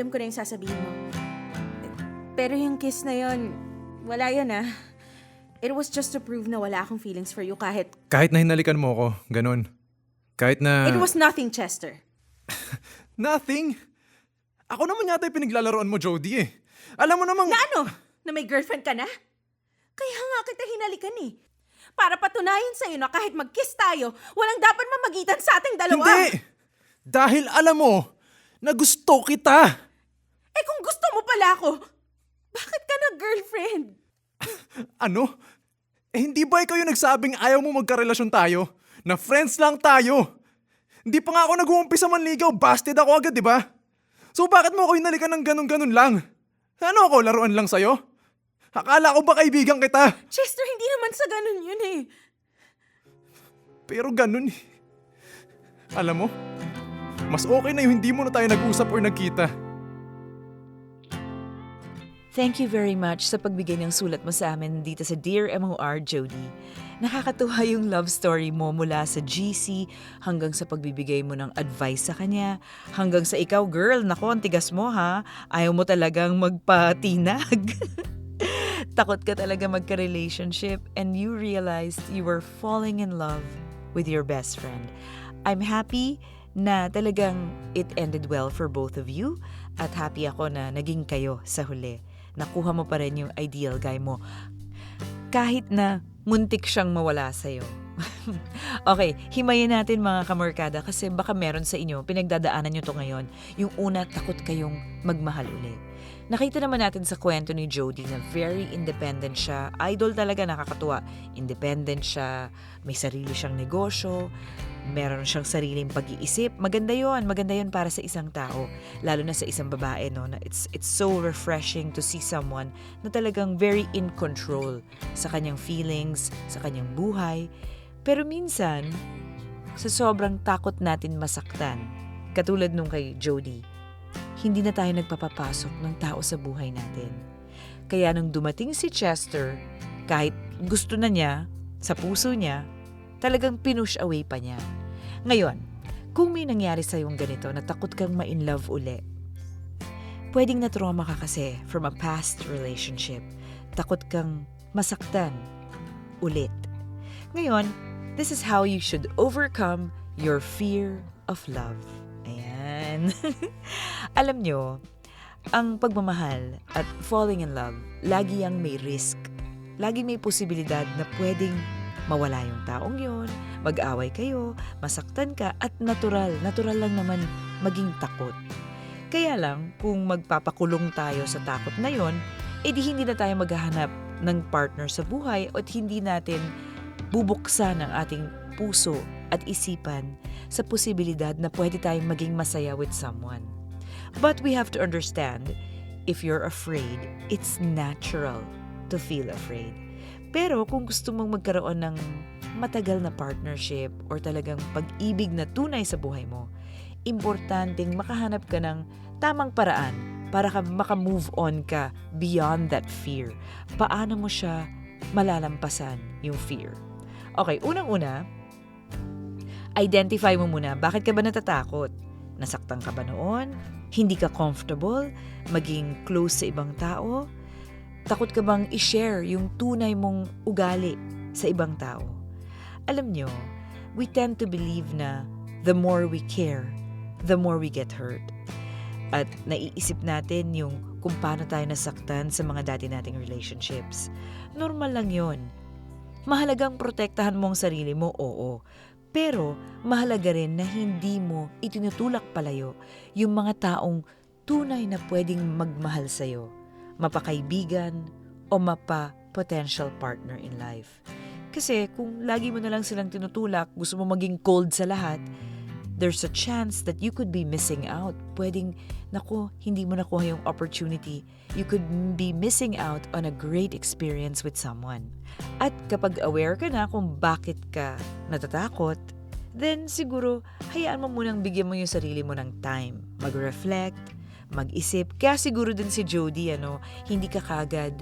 alam ko na yung sasabihin mo. Pero yung kiss na yon, wala yun ah. It was just to prove na wala akong feelings for you kahit... Kahit na hinalikan mo ko, ganun. Kahit na... It was nothing, Chester. Nothing? Ako naman yata yung pinaglalaroan mo, Jody eh. Alam mo namang... Na ano? Na may girlfriend ka na? Kaya nga kita hinalikan eh. Para patunayan sa'yo na kahit mag-kiss tayo, walang dapat mamagitan sa ating dalawa. Hindi! Dahil alam mo na gusto kita. Eh kung gusto mo pala ako, bakit ka na-girlfriend? Ano? Eh hindi ba ikaw yung nagsabing ayaw mo magkarelasyon tayo? Na friends lang tayo? Hindi pa nga ako nag-uumpisa manligaw, busted ako agad, di ba? So bakit mo ako hinalikan ng ganun-ganun lang? Ano ako, laruan lang sa'yo? Akala ko ba kaibigan kita? Chester, hindi naman sa ganun yun eh. Pero ganun eh. Alam mo, mas okay na yung hindi mo na tayo nag-usap or nagkita. Thank you very much sa pagbigay ng sulat mo sa amin dito sa Dear MOR, Jody. Nakakatuwa yung love story mo mula sa GC hanggang sa pagbibigay mo ng advice sa kanya, hanggang sa ikaw, girl, nako, ang tigas mo ha, ayaw mo talagang magpatinag. Takot ka talaga magka-relationship and you realized you were falling in love with your best friend. I'm happy na talagang it ended well for both of you at happy ako na naging kayo sa huli. Nakuha mo pa rin yung ideal guy mo. Kahit na muntik siyang mawala sa'yo. Okay, himayin natin mga kamorkada kasi baka meron sa inyo, pinagdadaanan nyo to ngayon. Yung una, takot kayong magmahal ulit. Nakita naman natin sa kwento ni Jody na very independent siya. Idol talaga, nakakatuwa. Independent siya, may sarili siyang negosyo, meron siyang sariling pag-iisip. Maganda yon para sa isang tao. Lalo na sa isang babae, no? Na it's so refreshing to see someone na talagang very in control sa kanyang feelings, sa kanyang buhay. Pero minsan, sa sobrang takot natin masaktan, katulad nung kay Jody, hindi na tayo nagpapapasok ng tao sa buhay natin. Kaya nung dumating si Chester, kahit gusto na niya, sa puso niya, talagang pinush away pa niya. Ngayon, kung may nangyari sa'yong ganito na takot kang ma-inlove uli, pwedeng na-trauma ka kasi from a past relationship. Takot kang masaktan ulit. Ngayon, this is how you should overcome your fear of love. Ayan. Alam nyo, ang pagmamahal at falling in love, lagi yang may risk. Lagi may posibilidad na pwedeng mawala yung taong yon, mag-away kayo, masaktan ka, at natural lang naman maging takot. Kaya lang, kung magpapakulong tayo sa takot na yon, edi hindi na tayo maghahanap ng partner sa buhay at hindi natin bubuksan ang ating puso at isipan sa posibilidad na pwede tayong maging masaya with someone. But we have to understand, if you're afraid, it's natural to feel afraid. Pero kung gusto mong magkaroon ng matagal na partnership or talagang pag-ibig na tunay sa buhay mo, importanteng makahanap ka ng tamang paraan para maka-move on ka beyond that fear. Paano mo siya malalampasan yung fear? Okay, unang-una, identify mo muna, bakit ka ba natatakot? Nasaktan ka ba noon? Hindi ka comfortable? Maging close sa ibang tao? Takot ka bang i-share yung tunay mong ugali sa ibang tao? Alam nyo, we tend to believe na the more we care, the more we get hurt. At naiisip natin yung kung paano tayo nasaktan sa mga dati nating relationships. Normal lang yon. Mahalagang protektahan mo ang sarili mo, oo. Pero mahalaga rin na hindi mo itinutulak palayo yung mga taong tunay na pwedeng magmahal sa'yo, mapakaibigan o mapa-potential partner in life. Kasi kung lagi mo na lang silang tinutulak, gusto mo maging cold sa lahat, there's a chance that you could be missing out. Pwedeng, hindi mo nakuha yung opportunity. You could be missing out on a great experience with someone. At kapag aware ka na kung bakit ka natatakot, then siguro, hayaan mo munang bigyan mo yung sarili mo ng time. Mag-reflect, mag-isip. Kaya siguro din si Jody, hindi ka kagad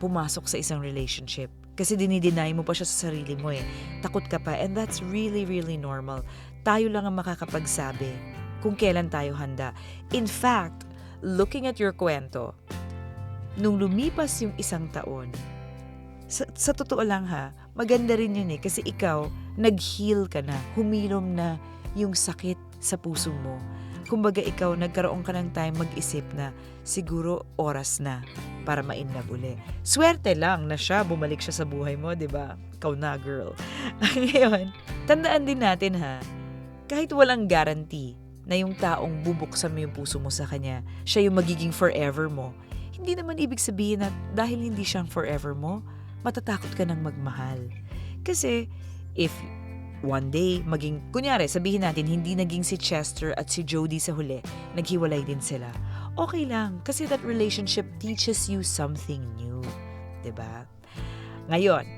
pumasok sa isang relationship. Kasi dinideny mo pa siya sa sarili mo eh. Takot ka pa and that's really, really normal. Tayo lang ang makakapagsabi kung kailan tayo handa. In fact, looking at your kwento, nung lumipas yung 1 taon, sa totoo lang ha, maganda rin yun kasi ikaw, nag-heal ka na, humilom na yung sakit sa puso mo. Kumbaga ikaw, nagkaroon ka ng time mag-isip na siguro oras na para ma-inlove uli. Swerte lang na siya, bumalik siya sa buhay mo, di ba? Ikaw na, girl. Ngayon, tandaan din natin ha, kahit walang guarantee na yung taong bubuksan mo yung puso mo sa kanya, siya yung magiging forever mo, hindi naman ibig sabihin na dahil hindi siyang forever mo, matatakot ka ng magmahal. Kasi, if one day, kunyari, sabihin natin, hindi naging si Chester at si Jody sa huli, naghiwalay din sila. Okay lang, kasi that relationship teaches you something new. 'Di ba? Ngayon,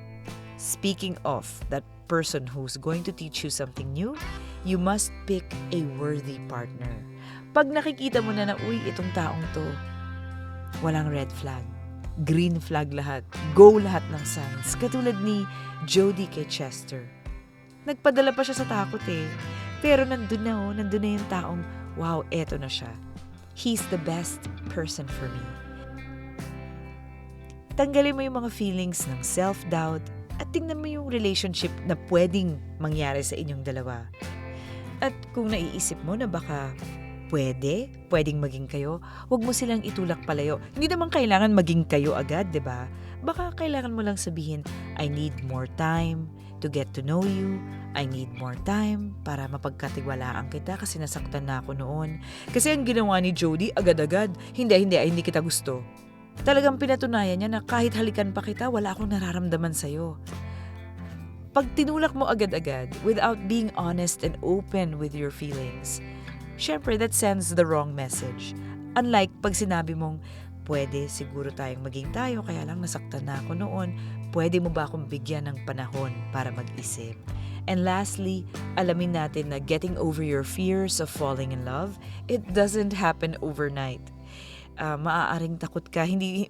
speaking of that person who's going to teach you something new, you must pick a worthy partner. Pag nakikita mo na uy, itong taong to, walang red flag, green flag lahat, go lahat ng signs. Katulad ni Jody kay Chester. Nagpadala pa siya sa takot Pero nandun na yung taong, wow, eto na siya. He's the best person for me. Tanggalin mo yung mga feelings ng self-doubt at tingnan mo yung relationship na pwedeng mangyari sa inyong dalawa. At kung naiisip mo na baka pwedeng maging kayo, huwag mo silang itulak palayo. Hindi naman kailangan maging kayo agad, 'di ba? Baka kailangan mo lang sabihin, I need more time to get to know you. I need more time para mapagkatiwalaan kita kasi nasaktan na ako noon. Kasi ang ginawa ni Jody, agad-agad, hindi kita gusto. Talagang pinatunayan niya na kahit halikan pa kita, wala akong nararamdaman sa'yo. Pag tinulak mo agad-agad, without being honest and open with your feelings, syempre, that sends the wrong message. Unlike pag sinabi mong, pwede siguro tayong maging tayo, kaya lang nasaktan na ako noon, pwede mo ba akong bigyan ng panahon para mag-isip? And lastly, alamin natin na getting over your fears of falling in love, it doesn't happen overnight. Maaaring takot ka, hindi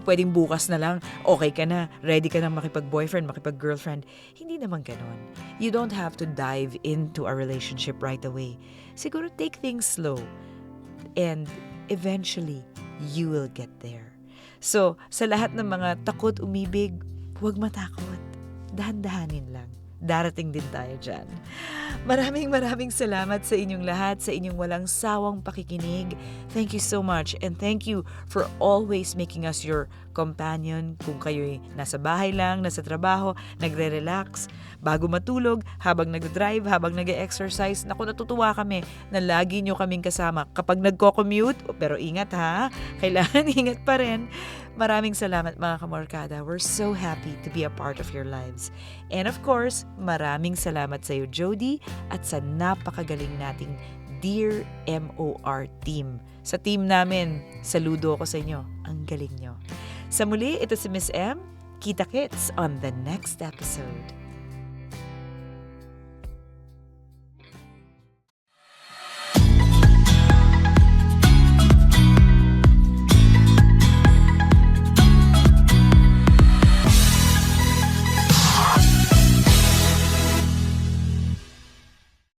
pwedeng bukas na lang, okay ka na, ready ka na makipag-boyfriend, makipag-girlfriend. Hindi naman ganon. You don't have to dive into a relationship right away. Siguro take things slow. And eventually, you will get there. So, sa lahat ng mga takot umibig, huwag matakot. Dahan-dahanin lang. Darating din tayo dyan. Maraming salamat sa inyong lahat, sa inyong walang sawang pakikinig. Thank you so much and thank you for always making us your companion kung kayo'y nasa bahay lang, nasa trabaho, nagre-relax, bago matulog, habang nag-drive, habang nag-exercise. Naku, natutuwa kami na lagi nyo kaming kasama. Kapag nagko-commute, pero ingat ha, kailangan ingat pa rin. Maraming salamat mga kamorkada. We're so happy to be a part of your lives. And of course, maraming salamat sa iyo, Jody, at sa napakagaling nating Dear MOR team. Sa team namin, saludo ako sa inyo. Ang galing nyo. Sa muli, ito si Miss M. Kita-kits on the next episode.